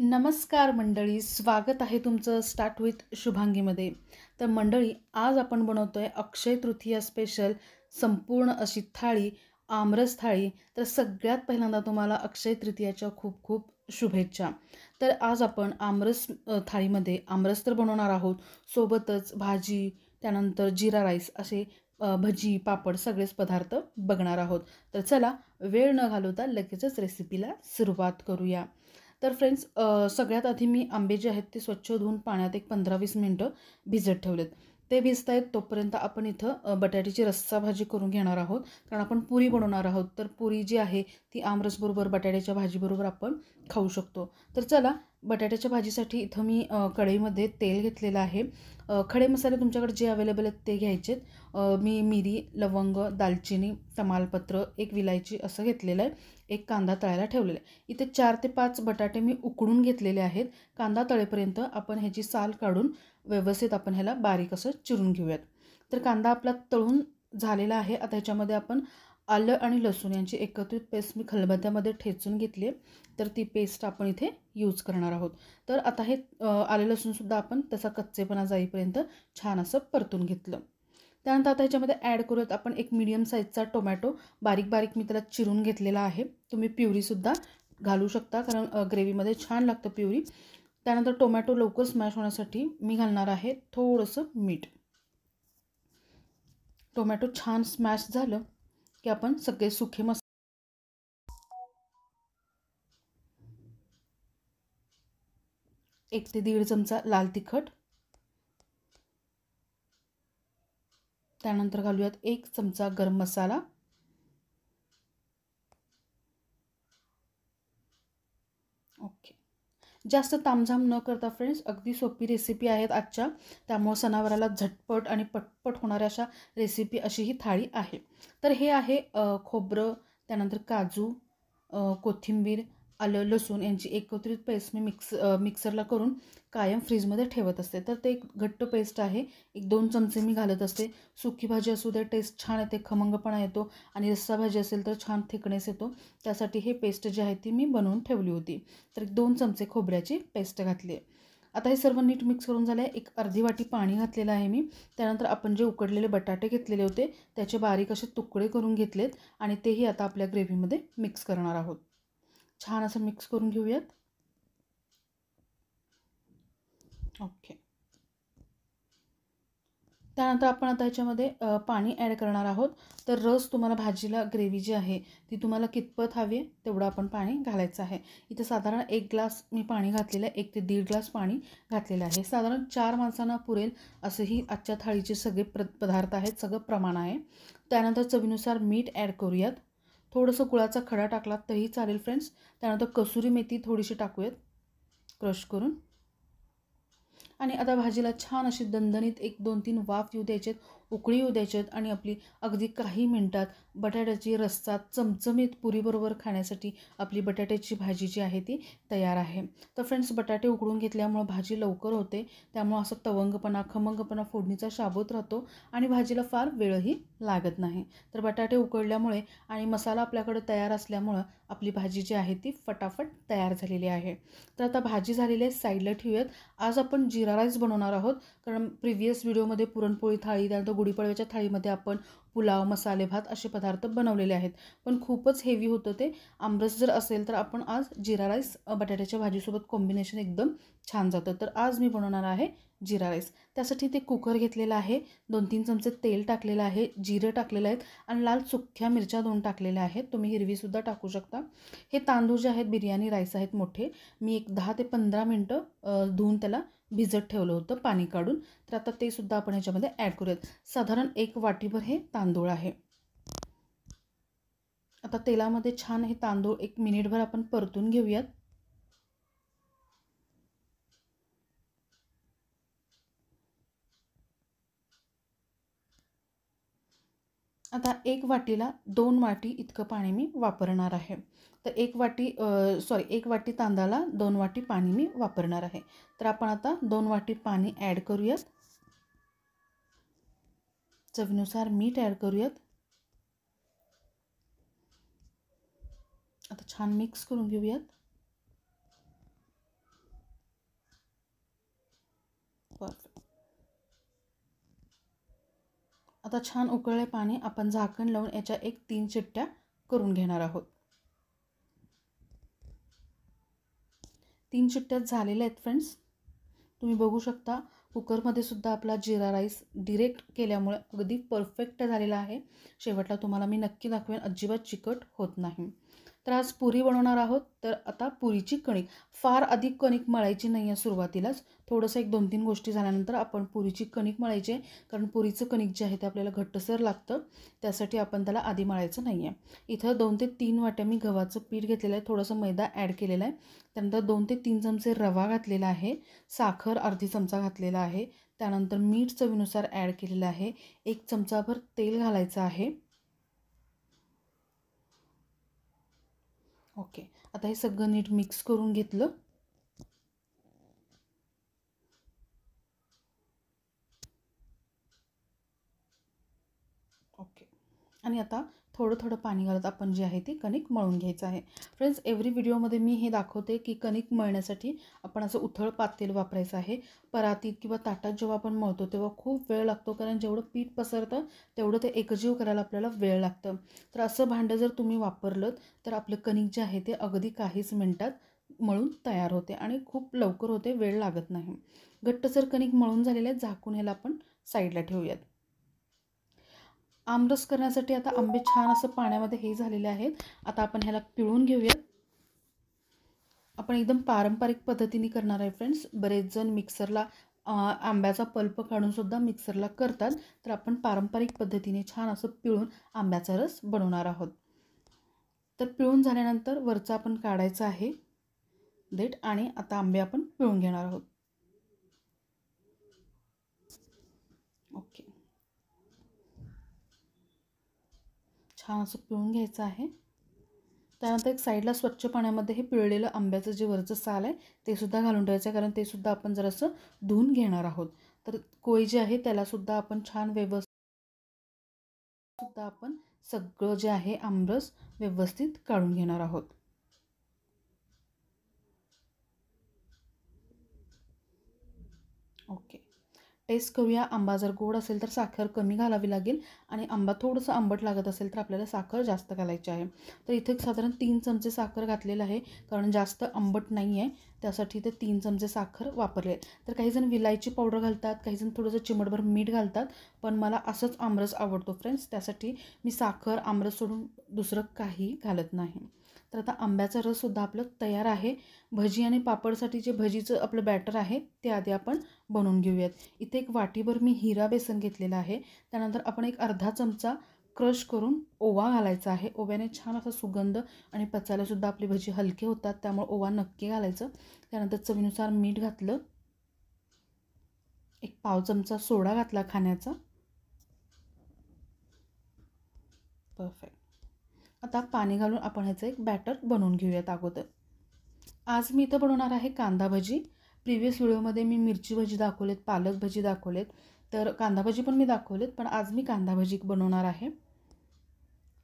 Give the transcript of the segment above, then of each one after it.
नमस्कार मंडळी, स्वागत आहे तुमचं स्टार्ट विथ शुभांगीमध्ये. तर मंडळी, आज आपण बनवतोय अक्षय तृतीया स्पेशल संपूर्ण अशी थाळी, आमरस थाळी. तर सगळ्यात पहिल्यांदा तुम्हाला अक्षय तृतीयाच्या खूप खूप शुभेच्छा. तर आज आपण आमरस थाळीमध्ये आमरस तर बनवणार आहोत, सोबतच भाजी, त्यानंतर जिरा राईस असे भजी, पापड सगळेच पदार्थ बघणार आहोत. तर चला वेळ न घालवता लगेचच रेसिपीला सुरुवात करूया. तर फ्रेंड्स, सगळ्यात आधी मी आंबे जे आहेत ते स्वच्छ धुवून पाण्यात एक 15-20 मिनटं भिजत ठेवलेत. ते भिजत आहेत तोपर्यंत आपण इथं बटाट्याची रस्सा भाजी करून घेणार आहोत, कारण आपण पुरी बनवणार आहोत. तर पुरी जी आहे ती आमरसबरोबर बटाट्याच्या भाजीबरोबर आपण खाऊ शकतो. तर चला, बटाट्याच्या भाजीसाठी इथं मी कढईमध्ये तेल घेतलेलं आहे. खडे मसाले तुमच्याकडे जे अवेलेबल आहेत ते घ्यायचेत. मी मिरी, लवंग, दालचिनी, तमालपत्र, एक विलायची असं घेतलेलं आहे. एक कांदा तळायला ठेवलेला आहे. इथे 4 ते 5 बटाटे मी उकडून घेतलेले आहेत. कांदा तळेपर्यंत आपण ह्याची साल काढून व्यवस्थित आपण ह्याला बारीक असं चिरून घेऊयात. तर कांदा आपला तळून झालेला आहे. आता ह्याच्यामध्ये आपण आलं आणि लसूण यांची एकत्रित पेस्ट मी खलबत्त्यामध्ये ठेचून घेतली आहे. तर ती पेस्ट आपण इथे यूज करणार आहोत. तर आता हे आलं लसूणसुद्धा आपण त्याचा कच्चेपणा जाईपर्यंत छान असं परतून घेतलं. त्यानंतर आता ह्याच्यामध्ये ॲड करूयात आपण एक मीडियम साईजचा टोमॅटो. बारीक बारीक मी त्याला चिरून घेतलेला आहे. तुम्ही प्युरीसुद्धा घालू शकता, कारण ग्रेव्हीमध्ये छान लागतं प्युरी. त्यानंतर टोमॅटो लवकर स्मॅश होण्यासाठी मी घालणार आहे थोडंसं मीठ. टोमॅटो छान स्मॅश झालं की आपण सगळे सुखे मसाले 1 ते 1.5 चमचा लाल तिखट, त्यानंतर घालूयात 1 चमचा गरम मसाला, ओके. जास्त तामझाम न करता फ्रेंड्स, अगदी सोपी रेसिपी आहेत आजच्या. त्यामुळे सणावाराला झटपट आणि पटपट होणाऱ्या अशा रेसिपी अशी ही थाळी आहे. तर हे आहे खोबरं, त्यानंतर काजू, कोथिंबीर, आलं लसूण यांची एकत्रित पेस्ट मी मिक्सरला करून कायम फ्रीजमध्ये ठेवत असते. तर ते एक घट्ट पेस्ट आहे. 1-2 चमचे मी घालत असते. सुकी भाजी असू दे, टेस्ट छान येते, खमंगपणा येतो. आणि रस्सा भाजी असेल तर छान थिकनेस येतो. त्यासाठी हे पेस्ट जी आहे ती मी बनवून ठेवली होती. तर 2 चमचे खोबऱ्याची पेस्ट घातली आहे. आता हे सर्व नीट मिक्स करून झालं आहे. एक अर्धी वाटी पाणी घातलेलं आहे मी. त्यानंतर आपण जे उकडलेले बटाटे घेतलेले होते त्याचे बारीक असे तुकडे करून घेतलेत आणि तेही आता आपल्या ग्रेव्हीमध्ये मिक्स करणार आहोत. छान असं मिक्स करून घेऊयात. ओके. त्यानंतर आपण आता ह्याच्यामध्ये पाणी ॲड करणार आहोत. तर रस तुम्हाला भाजीला ग्रेव्ही जी आहे ती तुम्हाला कितपत हवी आहे तेवढं आपण पाणी घालायचं आहे. इथे साधारण 1 ग्लास मी पाणी घातलेलं आहे. 1 ते 1.5 ग्लास पाणी घातलेलं आहे. साधारण 4 माणसांना पुरेल असंही आजच्या थाळीचे सगळे पदार्थ आहेत, सगळं प्रमाण आहे. त्यानंतर चवीनुसार मीठ ॲड करूयात. थोडंसं गुळाचा खडा टाकलात तरीही चालेल फ्रेंड्स. त्यानंतर कसुरी मेथी थोडीशी टाकूयात क्रश करून. आणि आता भाजीला छान अशी दणदणीत 1-2-3 वाफ येऊ द्यायचेत, उकळी येऊ द्यायचेत आणि आपली अगदी काही मिनटात बटाट्याची रस्सा चमचमीत पुरीबरोबर खाण्यासाठी आपली बटाट्याची भाजी जी आहे ती तयार आहे. तर फ्रेंड्स, बटाटे उकडून घेतल्यामुळं भाजी लवकर होते. त्यामुळं असं तवंगपणा, खमंगपणा फोडणीचा शाबूत राहतो आणि भाजीला फार वेळही लागत नाही. तर बटाटे उकडल्यामुळे आणि मसाला आपल्याकडे तयार असल्यामुळं आपली भाजी जी आहे ती फटाफट तयार झालेली आहे. तर आता भाजी झालेली आहे, साईडला ठेवूयात. आज आपण जिरा राईस बनवणार आहोत, कारण प्रिव्हियस व्हिडिओमध्ये पुरणपोळी थाळी, त्यानंतर गुढीपाडव्याच्या थाळीमध्ये आपण पुलाव, मसाले भात असे पदार्थ बनवलेले आहेत. पण खूपच हेवी होतं ते. आमरस जर असेल तर आपण आज जिरा राईस बटाट्याच्या भाजीसोबत कॉम्बिनेशन एकदम छान जातं. तर आज मी बनवणार आहे जिरा राईस. त्यासाठी ते कुकर घेतलेलं आहे. 2-3 चमचे तेल टाकलेलं आहे, जिरं टाकलेलं आहेत आणि लाल सुक्या मिरच्या 2 टाकलेल्या आहेत. तुम्ही हिरवीसुद्धा टाकू शकता. हे तांदूळ जे आहेत बिर्याणी राईस आहेत मोठे. मी एक 10 ते 15 मिनटं धुवून त्याला भिजत ठेवलं होतं पाणी काढून. तर आता ते सुद्धा आपण ह्याच्यामध्ये ॲड करूयात. साधारण 1 वाटीभर हे तांदूळ आहे. आता तेलामध्ये छान हे तांदूळ 1 मिनिटभर आपण परतून घेऊयात. आता 1 वाटीला 2 वाटी इतकं पाणी मी वापरणार आहे. तर 1 वाटी तांदळाला 2 वाटी पाणी मी वापरणार आहे. तर आपण आता 2 वाटी पाणी ॲड करूयात. चवीनुसार मीठ ॲड करूयात. आता छान मिक्स करून घेऊयात. परफेक्ट. आता छान उकळले पाणी आपण झाकण लावून याच्या 1-3 शिट्ट्या करून घेणार आहोत. 3 शिट्ट्यात झालेल्या आहेत फ्रेंड्स. तुम्ही बघू शकता कुकरमध्ये सुद्धा आपला जिरा राईस डिरेक्ट केल्यामुळे अगदी परफेक्ट झालेला आहे. शेवटला तुम्हाला मी नक्की दाखवेन, अजिबात चिकट होत नाही. तर आज पुरी बनवणार आहोत. तर आता पुरीची कणिक फार अधिक कणिक मळायची नाही आहे सुरुवातीलाच. थोडंसं 1-2-3 गोष्टी झाल्यानंतर आपण पुरीची कणिक मळायची आहे. कारण पुरीचं कणिक जे आहे ते आपल्याला घट्टसर लागतं, त्यासाठी आपण त्याला आधी मळायचं नाही आहे. इथं 2 ते 3 वाट्या मी गव्हाचं पीठ घेतलेलं आहे. थोडंसं मैदा ॲड केलेला आहे. त्यानंतर 2 ते 3 चमचे रवा घातलेला आहे. साखर अर्धी चमचा घातलेला आहे. त्यानंतर मीठ चवीनुसार ॲड केलेलं आहे. 1 चमचाभर तेल घालायचं आहे. ओके. आता हे सगळं नीट मिक्स करून घेतलं. ओके. आणि आता थोडं थोडं पाणी घालत आपण जे आहे ते कणिक मळून घ्यायचं आहे. फ्रेंड्स, एव्हरी व्हिडिओमध्ये मी हे दाखवते की कणिक मळण्यासाठी आपण असं उथळ पातेल वापरायचं आहे. परातीत किंवा ताटात जेव्हा आपण मळतो तेव्हा खूप वेळ लागतो, कारण जेवढं पीठ पसरतं तेवढं ते एकजीव करायला आपल्याला वेळ लागतं. तर असं भांडं जर तुम्ही वापरलं तर आपलं कणिक जे आहे ते अगदी काहीच मिनटात मळून तयार होते आणि खूप लवकर होते, वेळ लागत नाही. घट्टसर कणिक मळून झालेले आहे. झाकून ह्याला आपण साईडला ठेवूयात. आमरस करण्यासाठी आता आंबे छान असं पाण्यामध्ये हे झालेले आहेत. आता आपण ह्याला पिळून घेऊयात. आपण एकदम पारंपरिक पद्धतीने करणार आहे फ्रेंड्स. बरेच जण मिक्सरला आंब्याचा पल्प काढून सुद्धा मिक्सरला करतात. तर आपण पारंपरिक पद्धतीने छान असं पिळून आंब्याचा रस बनवणार आहोत. तर पिळून झाल्यानंतर वरचं आपण काढायचं आहे देठ आणि आता आंबे आपण पिळून घेणार आहोत. ओके. छान असं पिळून घ्यायचं आहे. त्यानंतर एक साईडला स्वच्छ पाण्यामध्ये हे पिळलेलं आंब्याचं जे वरचं साल आहे ते सुद्धा घालून ठेवायचं आहे, कारण ते सुद्धा आपण जरासं धुवून घेणार आहोत. तर कोळी जे आहे त्यालासुद्धा आपण छान सुद्धा आपण सगळं जे आहे आमरस व्यवस्थित काढून घेणार आहोत. ओके. टेस्ट करूया. आंबा जर गोड असेल तर साखर कमी घालावी लागेल आणि आंबा थोडंसं आंबट लागत असेल तर आपल्याला साखर जास्त घालायची आहे. तर इथे साधारण 3 चमचे साखर घातलेलं आहे, कारण जास्त आंबट नाही आहे त्यासाठी ते 3 चमचे साखर वापरले. तर काहीजण विलायची पावडर घालतात, काहीजण थोडंसं चिमटभर मीठ घालतात, पण मला असंच आमरस आवडतो फ्रेंड्स, त्यासाठी मी साखर आमरस सोडून दुसरं काही घालत नाही. तर आता आंब्याचा रससुद्धा आपलं तयार आहे. भजी आणि पापडसाठी जे भजीचं आपलं बॅटर आहे ते आधी आपण बनवून घेऊयात. इथे 1 वाटीभर मी हिरा बेसन घेतलेला आहे. त्यानंतर आपण 1 अर्धा चमचा क्रश करून ओवा घालायचा आहे. ओव्याने छान असा सुगंध आणि पचायलासुद्धा आपली भजी हलके होतात, त्यामुळे ओवा नक्की घालायचं. त्यानंतर चवीनुसार मीठ घातलं. 1 पाव चमचा सोडा घातला खाण्याचा. परफेक्ट. आता पाणी घालून आपण ह्याचं एक बॅटर बनवून घेऊयात अगोदर. आज मी इथं बनवणार आहे कांदा भजी. प्रिव्हियस व्हिडिओमध्ये मी मिरची भजी दाखवलेत, पालक भजी दाखवलेत, तर कांदा भजी पण मी दाखवलेत, पण आज मी कांदा भजी बनवणार आहे.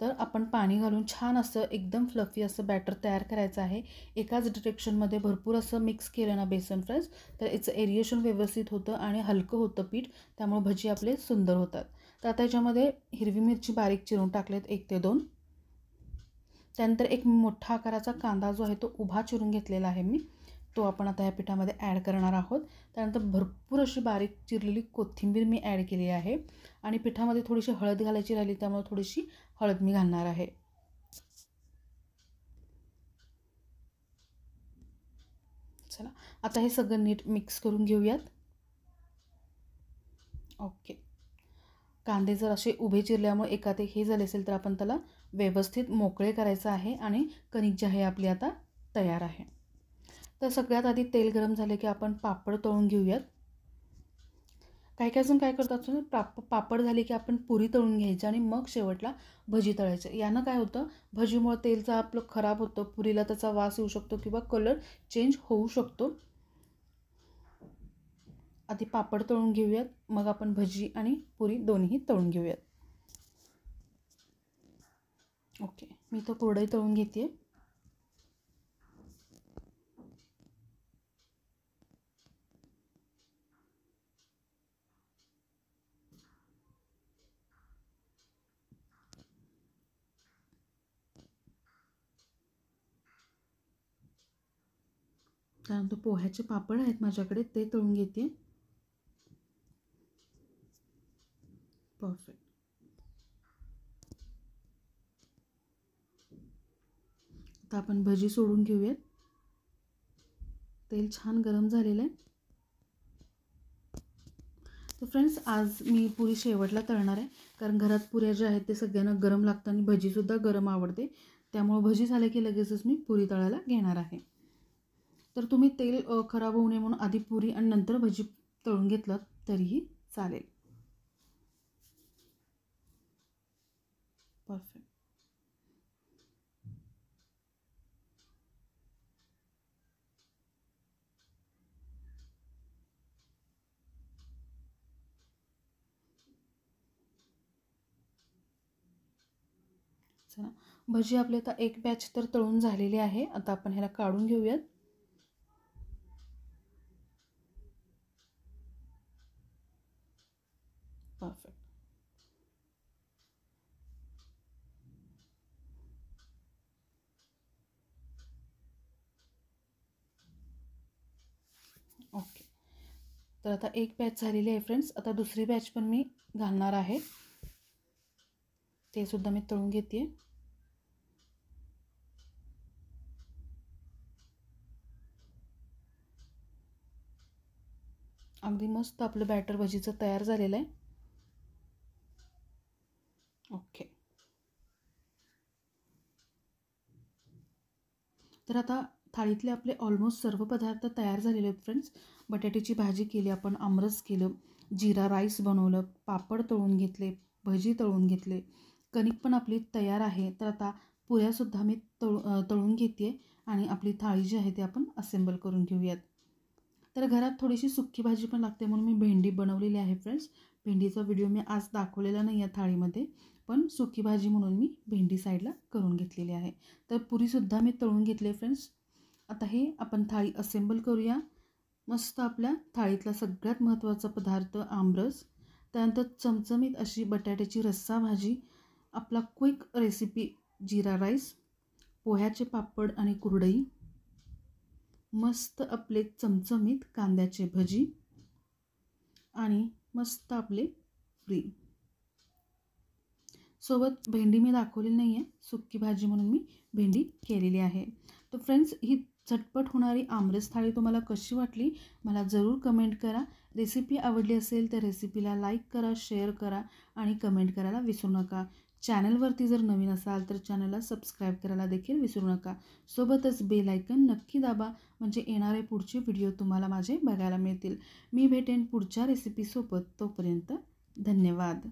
तर आपण पाणी घालून छान असं एकदम फ्लफी असं बॅटर तयार करायचं आहे. एकाच डिरेक्शनमध्ये भरपूर असं मिक्स केलं ना बेसन फ्रेंड्स, तर याचं एरिएशन व्यवस्थित होतं आणि हलकं होतं पीठ, त्यामुळे भजी आपले सुंदर होतात. तर आता याच्यामध्ये हिरवी मिरची बारीक चिरून टाकलेत 1 ते 2. त्यानंतर एक मोठा आकाराचा कांदा जो आहे तो उभा चिरून घेतलेला आहे मी, तो आपण आता या पिठामध्ये ॲड करणार आहोत. त्यानंतर भरपूर अशी बारीक चिरलेली कोथिंबीर मी ॲड केली आहे आणि पिठामध्ये थोडीशी हळद घालायची राहिली, त्यामुळे थोडीशी हळद मी घालणार आहे. चला आता हे सगळं नीट मिक्स करून घेऊयात. ओके. कांदे जर असे उभे चिरल्यामुळे एखाद हे झाले असेल तर आपण त्याला व्यवस्थित मोकळे करायचं आहे आणि कणिक जी आहे आपली आता तयार आहे. तर सगळ्यात आधी तेल गरम झाले की आपण पापड तळून घेऊयात. काही काही जण काय करतात पापड झाले की आपण पुरी तळून घ्यायची आणि मग शेवटला भजी तळायचं. यानं काय होतं, भजीमुळे तेलचं आपलं खराब होतं, पुरीला त्याचा वास येऊ शकतो किंवा कलर चेंज होऊ शकतो. आधी पापड तळून घेऊयात, मग आपण भजी आणि पुरी दोन्ही तळून घेऊयात. ओके, मी तो कुरडई तळून घेते. त्यानंतर पोह्याचे पापड आहेत माझ्याकडे, ते तळून घेते. परफेक्ट. आता आपण भजी सोडून घेऊयात. तेल छान गरम झालेलं आहे. तर फ्रेंड्स, आज मी पुरी शेवटला तळणार आहे, कारण घरात पुऱ्या ज्या आहेत ते सगळ्यांना गरम लागतं आणि भजीसुद्धा गरम आवडते. त्यामुळे भजी झाले की लगेचच मी पुरी तळायला घेणार आहे. तर तुम्ही तेल खराब होऊ नये म्हणून आधी पुरी आणि नंतर भजी तळून घेतलं तरीही चालेल. परफेक्ट. चला, भजी आपले आता एक बॅच तर तळून झालेली आहे. आता आपण ह्याला काढून घेऊयात. परफेक्ट. ओके. तर आता एक बॅच झालेली आहे फ्रेंड्स. आता दुसरी बॅच पण मी घालणार आहे, ते सुद्धा मी तळून घेते. अगदी मस्त आपलं बॅटर भजीचं तयार झालेलं आहे. ओके. तर आता थाळीतले आपले ऑलमोस्ट सर्व पदार्थ तयार झालेले आहेत फ्रेंड्स. बटाट्याची भाजी केली आपण, आमरस केलं, जिरा राईस बनवलं, पापड तळून घेतले, भजी तळून घेतले, कणिक पण आपली तयार आहे. तर आता पुऱ्यासुद्धा मी तळून घेते आणि आपली थाळी जी आहे ती आपण असेंबल करून घेऊयात. तर घरात थोडीशी सुक्की भाजी पण लागते म्हणून मी भेंडी बनवलेली आहे फ्रेंड्स. भेंडीचा व्हिडिओ मी आज दाखवलेला नाही आहे थाळीमध्ये, पण सुकी भाजी म्हणून मी भेंडी साईडला करून घेतलेली आहे. तर पुरीसुद्धा मी तळून घेतली फ्रेंड्स. आता हे आपण थाळी असेंबल करूया. मस्त आपल्या थाळीतला सगळ्यात महत्त्वाचा पदार्थ आमरस, त्यानंतर चमचमीत अशी बटाट्याची रस्सा भाजी, आपला क्विक रेसिपी जिरा राईस, पोह्याचे पापड आणि कुरडई, मस्त आपले चमचमीत कांद्याचे भजी आणि मस्त आपले फ्री. सोबत भेंडी मी दाखवलेली नाही आहे, सुक्की भाजी म्हणून मी भेंडी केलेली आहे. तर फ्रेंड्स, ही झटपट होणारी आमरस थाळी तुम्हाला कशी वाटली मला जरूर कमेंट करा. रेसिपी आवडली असेल तर रेसिपीला लाईक करा, शेअर करा आणि कमेंट करायला विसरू नका. चॅनलवरती जर नवीन असाल तर चॅनलला सबस्क्राईब करायला देखील विसरू नका. सोबतच बेल आयकन नक्की दाबा, म्हणजे येणारे पुढचे व्हिडिओ तुम्हाला माझे बघायला मिळतील. मी भेटेन पुढच्या रेसिपीसोबत. तोपर्यंत धन्यवाद.